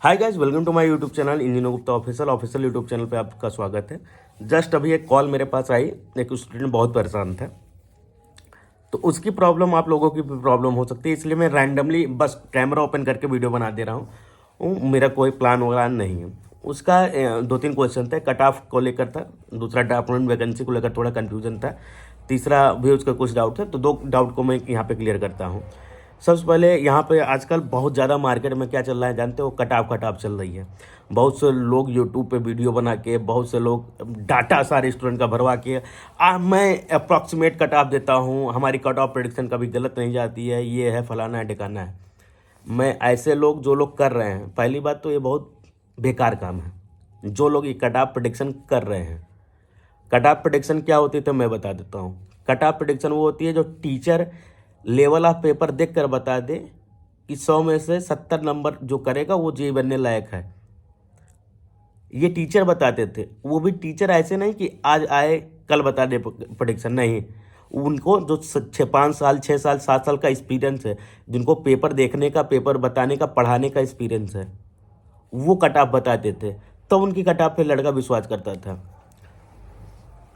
Hi guys, welcome to my YouTube channel engineer Gupta official YouTube channel पे आपका स्वागत है। जस्ट अभी एक कॉल मेरे पास आई, एक स्टूडेंट बहुत परेशान था, तो उसकी प्रॉब्लम आप लोगों की भी प्रॉब्लम हो सकती है, इसलिए मैं रैंडमली बस कैमरा ओपन करके वीडियो बना दे रहा हूँ। मेरा कोई प्लान वगैरह नहीं है। उसका दो तीन क्वेश्चन थे, कट ऑफ को लेकर था, दूसरा डिपार्टमेंट वैकेंसी को लेकर थोड़ा कन्फ्यूजन था, तीसरा भी उसका कुछ डाउट था। तो दो डाउट को मैं यहाँ पे क्लियर करता हूँ। सबसे पहले यहाँ पे आजकल बहुत ज़्यादा मार्केट में क्या चल रहा है जानते हो? कट ऑफ चल रही है। बहुत से लोग यूट्यूब पे वीडियो बना के, बहुत से लोग डाटा सारे स्टूडेंट का भरवा के मैं अप्रॉक्सीमेट कट ऑफ देता हूँ, हमारी कट ऑफ प्रेडिक्शन कभी गलत नहीं जाती है, ये है फलाना है ठिकाना है। मैं ऐसे लोग जो लोग कर रहे हैं, पहली बात तो ये बहुत बेकार काम है। जो लोग ये कट ऑफ प्रेडिक्शन कर रहे हैं, कट ऑफ प्रेडिक्शन क्या होती है तो मैं बता देता हूँ। कट ऑफ प्रेडिक्शन वो होती है जो टीचर लेवल ऑफ पेपर देख कर बता दे कि 100 में से 70 नंबर जो करेगा वो जे बनने लायक है। ये टीचर बताते थे, वो भी टीचर ऐसे नहीं कि आज आए कल बता दे प्रेडिक्शन, नहीं। उनको जो 5 साल 6 साल 7 साल का एक्सपीरियंस है, जिनको पेपर देखने का, पेपर बताने का, पढ़ाने का एक्सपीरियंस है, वो कट ऑफ बताते थे, तो उनकी कट ऑफ पे लड़का विश्वास करता था।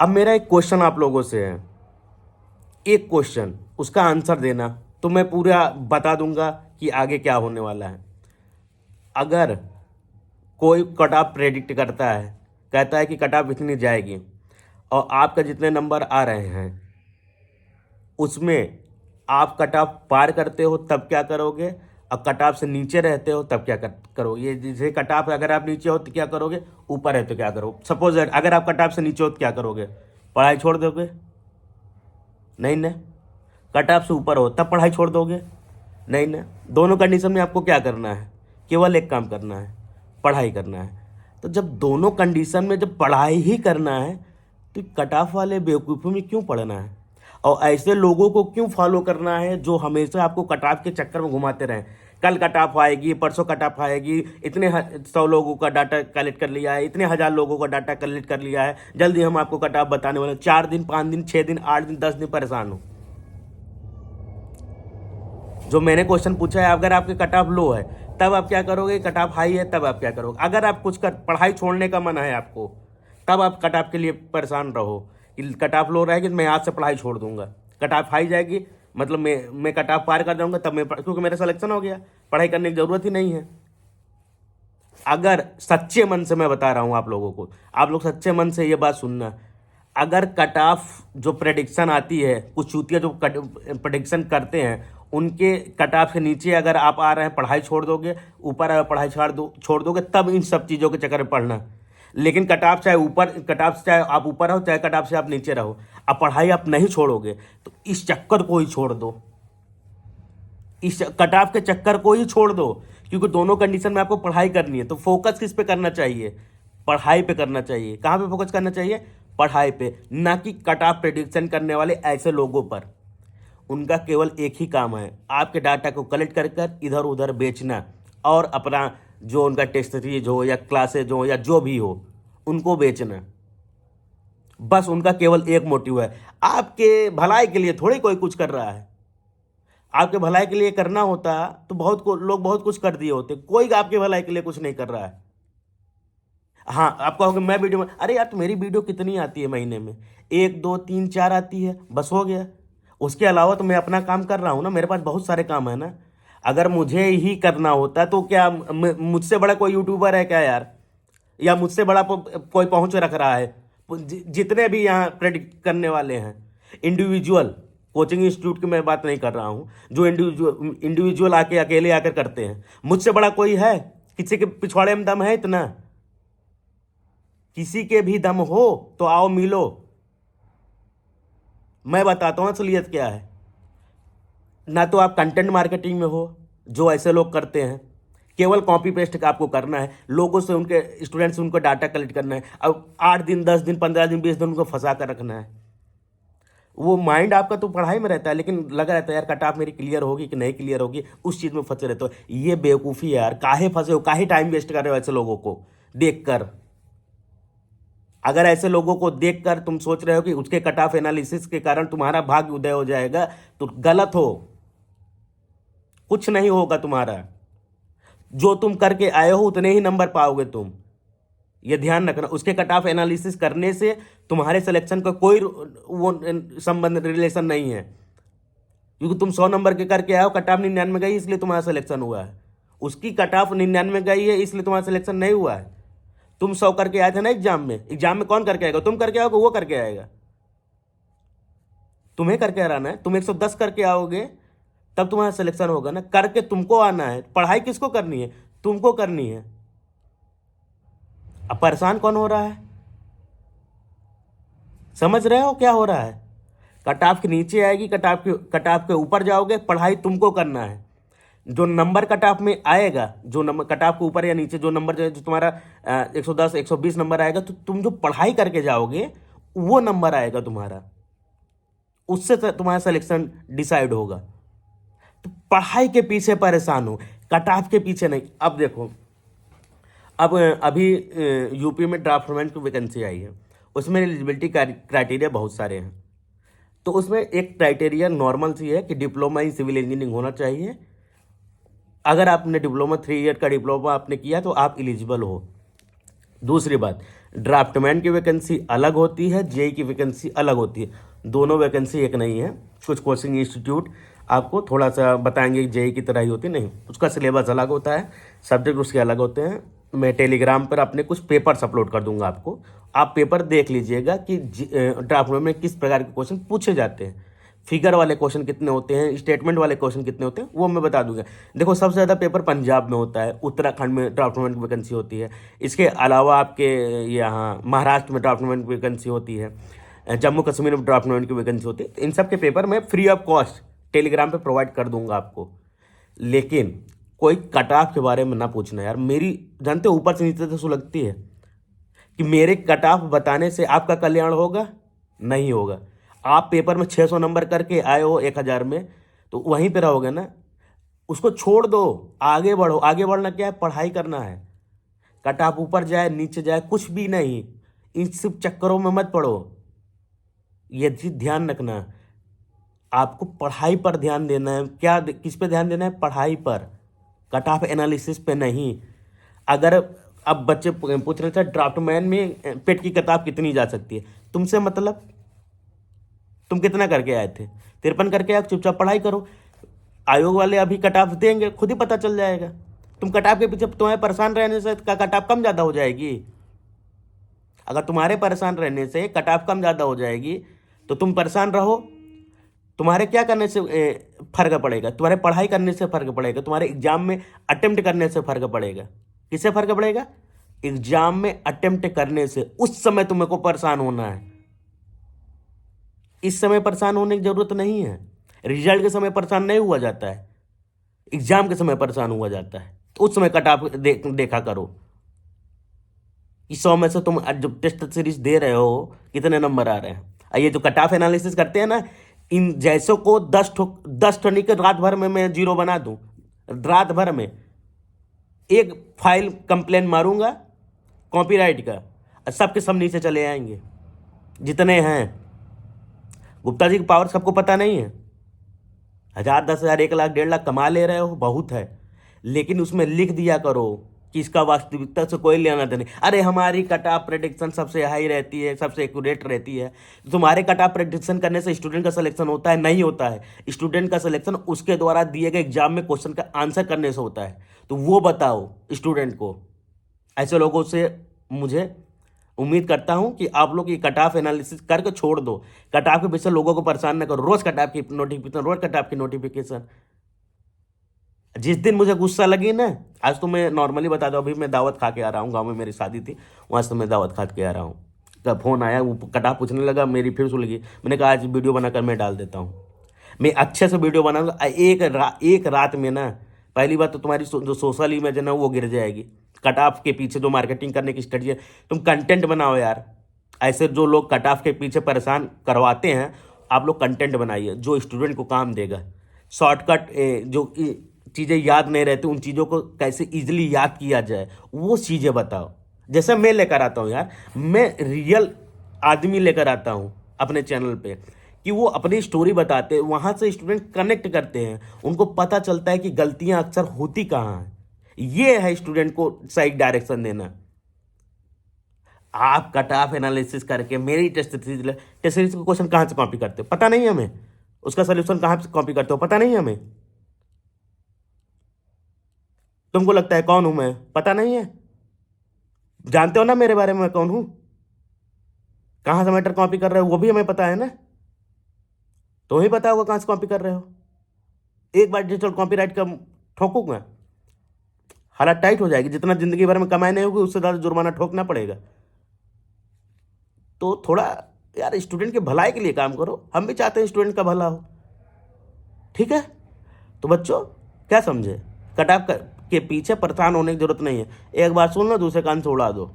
अब मेरा एक क्वेश्चन आप लोगों से है, एक क्वेश्चन, उसका आंसर देना, तो मैं पूरा बता दूंगा कि आगे क्या होने वाला है। अगर कोई कट ऑफ प्रेडिक्ट करता है, कहता है कि कट ऑफ इतनी जाएगी, और आपका जितने नंबर आ रहे हैं उसमें आप कट ऑफ पार करते हो तब क्या करोगे, और कट ऑफ से नीचे रहते हो तब क्या करोगे। ये जैसे कट ऑफ अगर आप नीचे हो तो क्या करोगे, ऊपर है तो क्या करोगे। सपोज अगर आप कट ऑफ से नीचे हो तो क्या करोगे, पढ़ाई छोड़ दोगे? नहीं ना। कट ऑफ से ऊपर हो तब पढ़ाई छोड़ दोगे? नहीं ना। दोनों कंडीशन में आपको क्या करना है, केवल एक काम करना है, पढ़ाई करना है। तो जब दोनों कंडीशन में जब पढ़ाई ही करना है, तो कट ऑफ वाले बेवकूफ़ी में क्यों पढ़ना है, और ऐसे लोगों को क्यों फॉलो करना है जो हमेशा आपको कट ऑफ के चक्कर में घुमाते रहें। कल कट ऑफ आएगी, परसों कट ऑफ आएगी, इतने 100 लोगों का डाटा कलेक्ट कर लिया है, इतने 1000 लोगों का डाटा कलेक्ट कर लिया है, जल्दी हम आपको कट ऑफ बताने वाले। 4 दिन 5 दिन 6 दिन 8 दिन 10 दिन परेशान हो। जो मैंने क्वेश्चन पूछा है, अगर आपके कट ऑफ लो है तब आप क्या करोगे, कट ऑफ हाई है तब आप क्या करोगे। अगर आप कुछ पढ़ाई छोड़ने का मन है आपको, तब आप कट ऑफ के लिए परेशान रहो कि कट ऑफ लो रहेगी तो मैं आज से पढ़ाई छोड़ दूंगा। कट ऑफ हाई जाएगी मतलब मैं कट ऑफ पार कर जाऊंगा, तब मैं, क्योंकि मेरा सिलेक्शन हो गया, पढ़ाई करने की जरूरत ही नहीं है। अगर सच्चे मन से मैं बता रहा हूँ आप लोगों को, आप लोग सच्चे मन से ये बात सुनना, अगर कट ऑफ जो प्रेडिक्शन आती है, कुछ चूतिया जो प्रेडिक्शन करते हैं, उनके कट ऑफ के नीचे अगर आप आ रहे हैं, पढ़ाई छोड़ दोगे, ऊपर अगर पढ़ाई छोड़ दोगे, तब इन सब चीज़ों के चक्कर में पढ़ना। लेकिन कट ऑफ चाहे ऊपर, कट ऑफ चाहे आप ऊपर रहो, चाहे कट ऑफ से आप नीचे रहो, अब पढ़ाई आप नहीं छोड़ोगे तो इस चक्कर को ही छोड़ दो, इस कट ऑफ के चक्कर को ही छोड़ दो। क्योंकि दोनों कंडीशन में आपको पढ़ाई करनी है, तो फोकस किस पे करना चाहिए, पढ़ाई पे करना चाहिए। कहाँ पे फोकस करना चाहिए, पढ़ाई पे, ना कि कट ऑफ प्रेडिक्शन करने वाले ऐसे लोगों पर। उनका केवल एक ही काम है, आपके डाटा को कलेक्ट कर कर इधर उधर बेचना, और अपना जो उनका टेस्ट सीरीज हो या क्लासेज हो या जो भी हो, उनको बेचना। बस उनका केवल एक मोटिव है, आपके भलाई के लिए थोड़ी कोई कुछ कर रहा है। आपके भलाई के लिए करना होता तो लोग बहुत कुछ कर दिए होते, कोई आपके भलाई के लिए कुछ नहीं कर रहा है। हाँ, आप कहोगे मैं वीडियो में, अरे यार तो मेरी वीडियो कितनी आती है महीने में, 1 2 3 4 आती है, बस हो गया। उसके अलावा तो मैं अपना काम कर रहा हूँ ना, मेरे पास बहुत सारे काम है ना। अगर मुझे ही करना होता तो क्या मुझसे बड़ा कोई यूट्यूबर है क्या यार, या मुझसे बड़ा कोई पहुंच रख रहा है? जितने भी यहाँ प्रेडिक्ट करने वाले हैं, इंडिविजुअल, कोचिंग इंस्टीट्यूट की मैं बात नहीं कर रहा हूँ, जो इंडिविजुअल आके अकेले आकर करते हैं, मुझसे बड़ा कोई है? किसी के पिछवाड़े में दम है इतना? किसी के भी दम हो तो आओ मिलो, मैं बताता हूँ असलियत क्या है। ना तो आप कंटेंट मार्केटिंग में हो, जो ऐसे लोग करते हैं, केवल कॉपी पेस्ट का आपको करना है, लोगों से, उनके स्टूडेंट से उनको डाटा कलेक्ट करना है, अब 8 दिन 10 दिन 15 दिन 20 दिन उनको फंसा कर रखना है। वो माइंड आपका तो पढ़ाई में रहता है, लेकिन लगा रहता है यार कट ऑफ मेरी क्लियर होगी कि नहीं क्लियर होगी, उस चीज़ में फंसे रहते हो। ये बेवकूफ़ी है यार, काहे फंसे हो, काहे टाइम वेस्ट कर रहे हो ऐसे लोगों को देख कर। अगर ऐसे लोगों को देखकर तुम सोच रहे हो कि उसके कट ऑफ एनालिसिस के कारण तुम्हारा भाग्य उदय हो जाएगा, तो गलत हो, कुछ नहीं होगा तुम्हारा। जो तुम करके आए हो उतने ही नंबर पाओगे तुम, ये ध्यान रखना। उसके कट ऑफ एनालिसिस करने से तुम्हारे सिलेक्शन का कोई वो संबंध रिलेशन नहीं है, क्योंकि तुम 100 नंबर के करके आए हो, कट ऑफ 99 गई इसलिए तुम्हारा सिलेक्शन हुआ है। उसकी कट ऑफ 99 गई है इसलिए तुम्हारा सिलेक्शन नहीं हुआ है। तुम 100 करके आए थे ना एग्जाम में कौन करके आएगा? तुम करके आओगे, वो करके आएगा? तुम्हें करके आना है। तुम 110 करके आओगे तब तुम्हारा सिलेक्शन होगा ना। करके तुमको आना है। पढ़ाई किसको करनी है? तुमको करनी है। अब परेशान कौन हो रहा है? समझ रहे हो क्या हो रहा है? कट ऑफ के नीचे आएगी, कट ऑफ के ऊपर जाओगे, पढ़ाई तुमको करना है। जो नंबर कट ऑफ में आएगा, जो नंबर कट ऑफ के ऊपर या नीचे जो नंबर जो तुम्हारा 110 120 नंबर आएगा, तो तुम जो पढ़ाई करके जाओगे वो नंबर आएगा तुम्हारा, उससे तुम्हारा सिलेक्शन डिसाइड होगा। तो पढ़ाई के पीछे परेशान हो, कट ऑफ के पीछे नहीं। अब देखो, अब अभी यूपी में ड्राफ्टमैन की वैकेंसी आई है, उसमें एलिजिबिलिटी क्राइटेरिया बहुत सारे हैं। तो उसमें एक क्राइटेरिया नॉर्मल सी है कि डिप्लोमा इन सिविल इंजीनियरिंग होना चाहिए। अगर आपने डिप्लोमा 3 ईयर का डिप्लोमा आपने किया तो आप एलिजिबल हो। दूसरी बात, ड्राफ्टमैन की वैकेंसी अलग होती है, जेई की वैकेंसी अलग होती है। दोनों वैकेंसी एक नहीं है। कुछ कोचिंग इंस्टीट्यूट आपको थोड़ा सा बताएंगे जेई की तरह ही होती नहीं, उसका सिलेबस अलग होता है, सब्जेक्ट उसके अलग होते हैं। मैं टेलीग्राम पर अपने कुछ पेपर्स अपलोड कर दूंगा आपको, आप पेपर देख लीजिएगा कि ड्राफ्टमैन में किस प्रकार के क्वेश्चन पूछे जाते हैं, फिगर वाले क्वेश्चन कितने होते हैं, स्टेटमेंट वाले क्वेश्चन कितने होते हैं, वो मैं बता दूंगा। देखो, सबसे ज़्यादा पेपर पंजाब में होता है, उत्तराखंड में ड्राफ्टमैन की वैकेंसी होती है। इसके अलावा आपके यहाँ महाराष्ट्र में ड्राफ्टमैन की वैकेंसी होती है, जम्मू कश्मीर में ड्राफ्टमैन की वैकेंसी होती है। तो इन सब के पेपर मैं फ्री ऑफ कॉस्ट टेलीग्राम पे प्रोवाइड कर दूंगा आपको। लेकिन कोई कट ऑफ के बारे में ना पूछना यार। मेरी जानते हो ऊपर से नीचे तक सुलगती है कि मेरे कट ऑफ बताने से आपका कल्याण होगा? नहीं होगा। आप पेपर में 600 नंबर करके आए हो 1000 में, तो वहीं पे रहोगे ना। उसको छोड़ दो, आगे बढ़ो। आगे बढ़ना क्या है? पढ़ाई करना है। कट ऑफ ऊपर जाए नीचे जाए कुछ भी नहीं, इन सब चक्करों में मत पड़ो। ये चीज ध्यान रखना, आपको पढ़ाई पर ध्यान देना है। क्या किस पे ध्यान देना है? पढ़ाई पर, कट ऑफ एनालिसिस पे नहीं। अगर अब बच्चे पूछ रहे थे ड्राफ्टमैन में पेट की किताब कितनी जा सकती है, तुमसे मतलब? तुम कितना करके आए थे? 53 करके आए, चुपचाप पढ़ाई करो। आयोग वाले अभी कट ऑफ देंगे, खुद ही पता चल जाएगा। तुम कट ऑफ के पीछे तुम्हें परेशान रहने से कट ऑफ कम ज़्यादा हो जाएगी। अगर तुम्हारे परेशान रहने से कट ऑफ कम ज़्यादा हो जाएगी तो तुम परेशान रहो। तुम्हारे क्या करने से फर्क पड़ेगा? तुम्हारे पढ़ाई करने से फर्क पड़ेगा, तुम्हारे एग्जाम में अटेम्प्ट करने से फर्क पड़ेगा। किससे फर्क पड़ेगा? एग्जाम में अटेम्प्ट करने से। उस समय तुम्हें को परेशान होना है, इस समय परेशान होने की जरूरत नहीं है। रिजल्ट के समय परेशान नहीं हुआ जाता है, एग्जाम के समय परेशान हुआ जाता है। तो उस समय कट ऑफ देखा करो कि 100 में से तुम जब टेस्ट सीरीज दे रहे हो कितने नंबर आ रहे हैं। ये जो कट ऑफ एनालिसिस करते हैं ना, इन जैसों को 10 ठो नहीं रात भर में मैं 0 बना दूं। रात भर में एक फाइल कंप्लेन मारूंगा कॉपीराइट का, सबके सब नीचे चले आएंगे जितने हैं। गुप्ता जी की पावर सबको पता नहीं है। 1000 10,000 1 लाख 1.5 लाख कमा ले रहे हो, बहुत है। लेकिन उसमें लिख दिया करो कि इसका वास्तविकता से कोई लेना देना नहीं। अरे हमारी कट ऑफ प्रेडिक्शन सबसे हाई रहती है, सबसे एक्यूरेट रहती है। तुम्हारे कट ऑफ प्रेडिक्शन करने से स्टूडेंट का सिलेक्शन होता है? नहीं होता है। स्टूडेंट का सिलेक्शन उसके द्वारा दिए गए एग्जाम में क्वेश्चन का आंसर करने से होता है। तो वो बताओ स्टूडेंट को। ऐसे लोगों से मुझे उम्मीद करता हूं कि आप लोग ये कट ऑफ एनालिसिस करके छोड़ दो। कट ऑफ के पीछे लोगों को परेशान न करो। रोज कट ऑफ की नोटिफिकेशन, रोज कट ऑफ की नोटिफिकेशन। जिस दिन मुझे गुस्सा लगी ना, आज तो मैं नॉर्मली बता दूं, अभी मैं दावत खा के आ रहा हूँ, गांव में मेरी शादी थी, वहाँ से मैं दावत खा के आ रहा हूँ। जब फोन आया, वो कट ऑफ पूछने लगा, मेरी फिर सुलगी। मैंने कहा आज वीडियो बनाकर मैं डाल देता हूँ। मैं अच्छे से वीडियो बनाऊंगा। एक रात में ना, पहली बात तो तुम्हारी जो सोशल इमेज है ना वो गिर जाएगी। कट ऑफ के पीछे जो मार्केटिंग करने की स्ट्रेटजी है, तुम कंटेंट बनाओ यार। ऐसे जो लोग कट ऑफ के पीछे परेशान करवाते हैं, आप लोग कंटेंट बनाइए जो स्टूडेंट को काम देगा। शॉर्टकट जो चीज़ें याद नहीं रहती, उन चीज़ों को कैसे इजीली याद किया जाए वो चीज़ें बताओ। जैसे मैं लेकर आता हूँ यार, मैं रियल आदमी लेकर आता हूँ अपने चैनल पे कि वो अपनी स्टोरी बताते हैं, वहाँ से स्टूडेंट कनेक्ट करते हैं, उनको पता चलता है कि गलतियाँ अक्सर होती कहाँ हैं। ये है स्टूडेंट को सही डायरेक्शन देना। आप कट ऑफ एनालिसिस करके मेरी टेस्ट सीरीज का क्वेश्चन कहाँ से कॉपी करते हो पता नहीं हमें, उसका सोल्यूशन कहाँ से कॉपी करते हो पता नहीं हमें। तुमको लगता है कौन हूं मैं, पता नहीं है। जानते हो ना मेरे बारे में मैं कौन हूं, कहाँ से मैटर कॉपी कर रहे हो वो भी हमें पता है ना। तो ही पता होगा कहाँ से कॉपी कर रहे हो। एक बार डिजिटल कॉपीराइट का ठोकूंगा हालत टाइट हो जाएगी, जितना जिंदगी भर में कमाई नहीं होगी उससे ज़्यादा जुर्माना ठोकना पड़ेगा। तो थोड़ा यार स्टूडेंट के भलाई के लिए काम करो, हम भी चाहते हैं स्टूडेंट का भला हो, ठीक है। तो बच्चों क्या समझे, कट ऑफ के पीछे परेशान होने की जरूरत नहीं है। एक बार सुन लो दूसरे कान से उड़ा दो,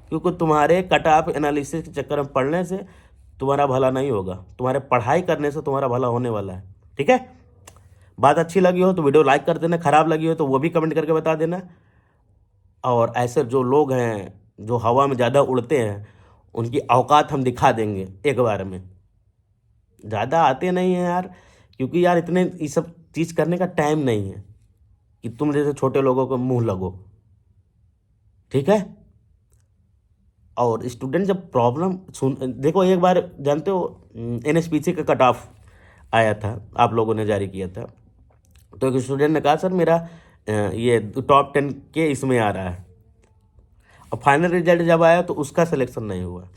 क्योंकि तुम्हारे कट ऑफ एनालिसिस के चक्कर में पढ़ने से तुम्हारा भला नहीं होगा, तुम्हारे पढ़ाई करने से तुम्हारा भला होने वाला है, ठीक है। बात अच्छी लगी हो तो वीडियो लाइक कर देना, खराब लगी हो तो वो भी कमेंट करके बता देना। और ऐसे जो लोग हैं जो हवा में ज़्यादा उड़ते हैं उनकी औकात हम दिखा देंगे एक बार में। ज़्यादा आते नहीं हैं यार, क्योंकि यार इतने ये सब चीज़ करने का टाइम नहीं है कि तुम जैसे छोटे लोगों को मुंह लगो, ठीक है। और स्टूडेंट जब प्रॉब्लम सुन देखो, एक बार जानते हो NSPC का कट ऑफ आया था, आप लोगों ने जारी किया था। तो एक स्टूडेंट ने कहा सर मेरा ये टॉप 10 के इसमें आ रहा है। और फाइनल रिजल्ट जब आया तो उसका सिलेक्शन नहीं हुआ,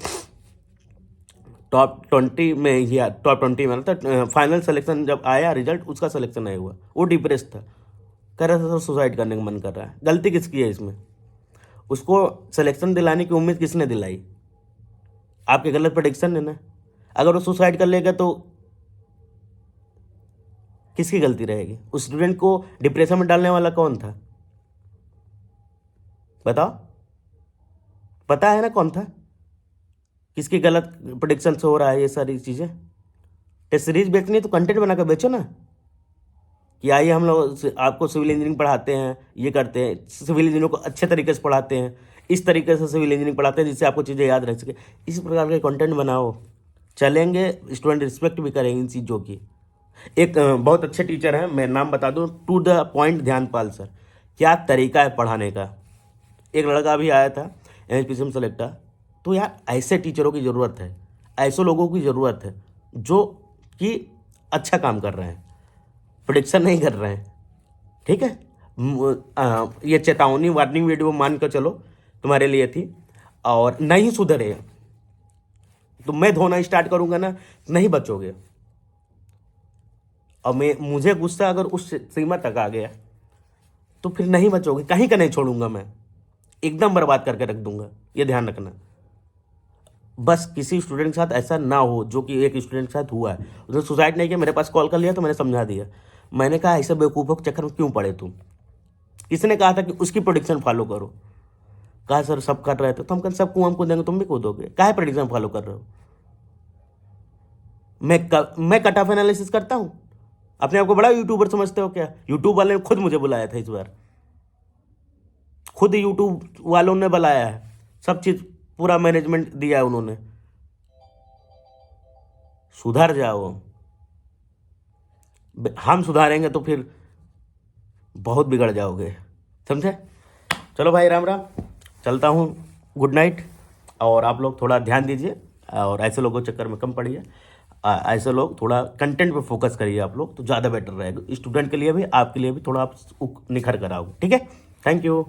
टॉप 20 में ही टॉप 20 में था। फाइनल सिलेक्शन जब आया रिजल्ट उसका सिलेक्शन नहीं हुआ, वो डिप्रेस था, कह रहा था सर सुसाइड करने का मन कर रहा है। गलती किसकी है इसमें, उसको सिलेक्शन दिलाने की उम्मीद किसने दिलाई, आपके गलत प्रेडिक्शन है ना। अगर वो सुसाइड कर लेगा तो किसकी गलती रहेगी, उस स्टूडेंट को डिप्रेशन में डालने वाला कौन था बताओ, पता है ना कौन था, किसकी गलत प्रेडिक्शन से हो रहा है ये सारी चीज़ें। टेस्ट सीरीज बेचनी है तो कंटेंट बनाकर बेचो ना, कि आइए हम लोग आपको सिविल इंजीनियरिंग पढ़ाते हैं, ये करते हैं, सिविल इंजीनियरिंग को अच्छे तरीके से पढ़ाते हैं, इस तरीके से सिविल इंजीनियरिंग पढ़ाते हैं जिससे आपको चीज़ें याद रह सके। इस प्रकार के कंटेंट बनाओ, चलेंगे, स्टूडेंट रिस्पेक्ट भी करेंगे इन चीज़ों की। एक बहुत अच्छे टीचर हैं, मैं नाम बता दूं, to the point Dhyanpal sir. क्या तरीका है पढ़ाने का। एक लड़का भी आया था NSPC में सेलेक्ट था। तो यार ऐसे टीचरों की ज़रूरत है, ऐसे लोगों की ज़रूरत है जो कि अच्छा काम कर रहे हैं, प्रेडिक्शन नहीं कर रहे हैं, ठीक है। ये चेतावनी वार्निंग वीडियो मान कर चलो तुम्हारे लिए थी। और नहीं सुधरे तो मैं धोना स्टार्ट करूंगा ना, नहीं बचोगे। और मुझे गुस्सा अगर उस सीमा तक आ गया तो फिर नहीं बचोगे, कहीं का नहीं छोड़ूंगा, मैं एकदम बर्बाद करके रख दूंगा, ये ध्यान रखना। बस किसी स्टूडेंट के साथ ऐसा ना हो जो कि एक स्टूडेंट के साथ हुआ है, उसने सुसाइड नहीं किया, मेरे पास कॉल कर लिया तो मैंने समझा दिया। मैंने कहा ऐसे बेवकूफ़ों के चक्कर में क्यों पड़े तुम, किसने कहा था कि उसकी प्रेडिक्शन फॉलो करो। कहा सर सब कर रहे थे, तो हम कल सब कुआं कूदेंगे, तुम भी कूदोगे, काहे प्रेडिक्शन फॉलो कर रहे हो। मैं कट ऑफ एनालिसिस करता हूँ, अपने आप को बड़ा यूट्यूबर समझते हो क्या। यूट्यूब वाले ने खुद मुझे बुलाया था इस बार, खुद यूट्यूब वालों ने बुलाया है, सब चीज़ पूरा मैनेजमेंट दिया है उन्होंने। सुधर जाओ, हम सुधारेंगे तो फिर बहुत बिगड़ जाओगे, समझे। चलो भाई राम राम, चलता हूँ, गुड नाइट। और आप लोग थोड़ा ध्यान दीजिए और ऐसे लोगों के चक्कर में कम पड़िए, ऐसे लोग थोड़ा कंटेंट पे फोकस करिए आप लोग, तो ज़्यादा बेटर रहेगा स्टूडेंट के लिए भी, आपके लिए भी थोड़ा आप निखर कर आओगे, ठीक है। Thank you.